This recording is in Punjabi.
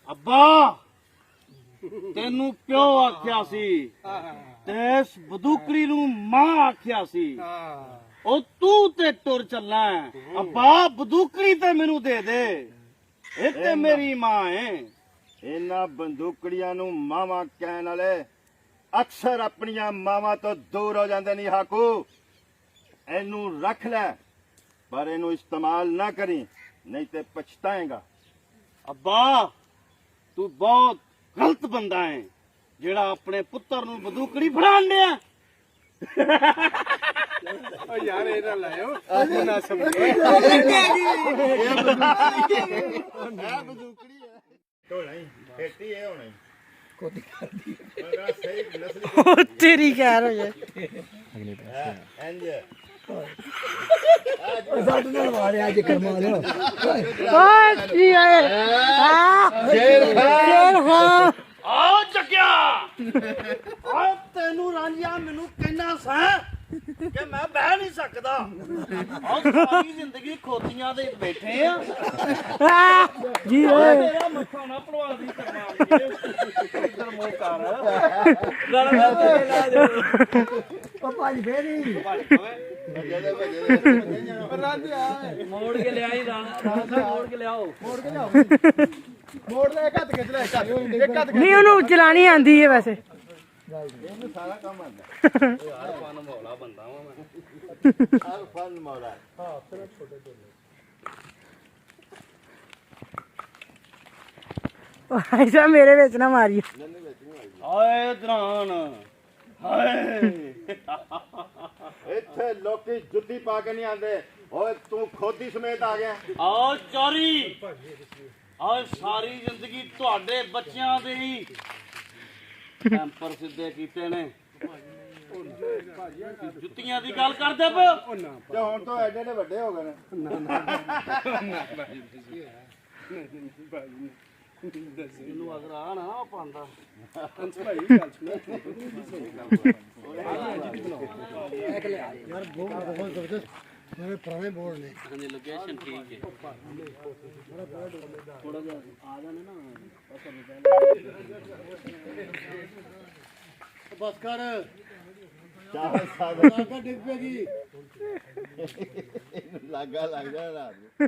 ਅੱਬਾ ਤੈਨੂੰ ਪਿਓ ਆਖਿਆ ਸੀ ਤੇ ਇਸ ਬਦੂਕੜੀ ਨੂੰ ਮਾਂ ਆਖਿਆ ਸੀ। ਉਹ ਤੂੰ ਤੇ ਟੁਰ ਚੱਲਾ ਅੱਬਾ ਬਦੂਕੜੀ ਤੇ ਮੈਨੂੰ ਦੇ ਦੇ, ਇਹ ਤੇ ਮੇਰੀ ਮਾਂ ਏ। ਇਹਨਾਂ ਬੰਦੂਕੜੀਆਂ ਨੂੰ ਮਾਵਾਂ ਕਹਿਣ ਵਾਲੇ ਅਕਸਰ ਆਪਣੀਆਂ ਮਾਵਾਂ ਤੋਂ ਦੂਰ ਹੋ ਜਾਂਦੇ ਨਹੀਂ ਹਾਕੂ। ਇਹਨੂੰ ਰੱਖ ਲੈ ਪਰ ਇਹਨੂੰ ਇਸਤੇਮਾਲ ਨਾ ਕਰੀ, ਨਹੀਂ ਤੇ ਪਛਤਾਏਗਾ। ਅੱਬਾ ਤੂੰ ਬਹੁਤ ਗਲਤ ਬੰਦਾ ਹੈ ਜਿਹੜਾ ਆਪਣੇ ਪੁੱਤਰ ਨੂੰ ਬੰਦੂਕੜੀ ਫੜਾਣ ਡਿਆ। ਯਾਰ ਇਹ ਨਾ ਲਾਇਓ ਨਾ ਸਮਝੋ ਬੰਦੂਕੜੀ ਹੈ ਢੋਣਾ ਹੀ ਖੇਤੀ ਇਹ ਹੋਣਾ ਕੋਟੀ ਕਰਦੀ ਮਗਰ ਸਹੀ ਨਸਲੀ ਤੇਰੀ ਕਹਿਰ ਹੋ ਜਾਏ ਇੰਜ ਸਾਡੇ ਨਾਲ ਵਾਰਿਆ ਅੱਜ ਕਰਮਾ ਲਿਓ ਓਏ ਕੀ ਹੈ ਸ਼ੇਰ ਖਾਨ ਆ ਚੱਕਿਆ ਆ ਤੈਨੂੰ ਰਾਂਝਾ ਮੈਨੂੰ ਕਹਿਣਾ ਸਾਂ ਕਿ ਮੈਂ ਬਹਿ ਨਹੀਂ ਸਕਦਾ। ਆ ਸਾਰੀ ਜ਼ਿੰਦਗੀ ਖੋਤੀਆਂ ਦੇ ਬੈਠੇ ਆ ਜੀ ਮੇਰਾ ਮੱਥਾ ਨਾ ਪੜਵਾ ਦੀ ਕਰਨਾ ਇੱਧਰ ਮੂੰਹ ਕਰ ਗਲ ਲਾ ਦੇ ਪਾਪਾ ਜੀ ਫੇਰੀ ਮੋੜ ਕੇ ਲਿਆਈ ਰਾਣਾ ਮੋੜ ਕੇ ਲਿਆਓ ਮੋੜ ਕੇ ਲਿਆਓ ਮੋੜ ਲੈ ਇੱਕ ਹੱਥ ਖਿੱਚ ਲੈ ਇੱਕ ਹੱਥ ਨਹੀਂ ਉਹਨੂੰ ਚਲਾਣੀ ਆਂਦੀ ਹੈ ਵੈਸੇ। ਇਹਨੂੰ ਸਾਰਾ ਕੰਮ ਆਉਂਦਾ ਯਾਰ ਫਨ ਮੌਲਾ ਬੰਦਾ ਵਾਂ ਮੈਂ ਹਰ ਫਨ ਮੌਲਾ। ਹਾਂ ਫਿਰ ਛੋਟੇ ਛੋਟੇ ਐਸਾ ਮੇਰੇ ਵਿੱਚ ਨਾ ਮਾਰੀ। ਹਾਏ ਦਰਾਨ ਹਾਏ ਇੱਥੇ ਲੋਕੀ ਜੁੱਤੀ ਪਾ ਕੇ ਨਹੀਂ ਆਉਂਦੇ। ਓਏ ਤੂੰ ਖੋਦੀ ਸਮੇਤ ਆ ਗਿਆ। ਆ ਚੋਰੀ ਆ ਸਾਰੀ ਜ਼ਿੰਦਗੀ ਤੁਹਾਡੇ ਬੱਚਿਆਂ ਦੇ ਹੀ ਟੈਂਪਰ ਸਿੱਧੇ ਕੀਤੇ ਨੇ। ਜੁੱਤੀਆਂ ਦੀ ਗੱਲ ਕਰਦੇ ਪਏ ਤੇ ਹੁਣ ਤੋਂ ਐਡੇ ਐਡੇ ਵੱਡੇ ਹੋ ਗਏ ਨੇ। ਇਹਨੂੰ ਅਗਰ ਆ ਨਾ ਪਾਉਂਦਾ ਭਾਈ ਗੱਲ ਸੁਣ ਯਾਰ ਬਹੁਤ ਜ਼ਬਰਦਸਤ ਮੇਰੇ ਪੁਰਾਣੇ ਬੋਰਡ ਨੇ। ਹਾਂਜੀ ਲੋਕੇਸ਼ਨ ਠੀਕ ਹੈ ਥੋੜਾ ਜਿਹਾ ਆ ਜਾਣੇ ਨਾ ਬਸ ਕਰ ਚਾਹ ਸਾਗ ਲਾਗਾ ਡਿੱਗ ਪੈਗੀ ਲਾਗਾ ਲੱਗ ਜਾ ਰਾਤ ਨੂੰ।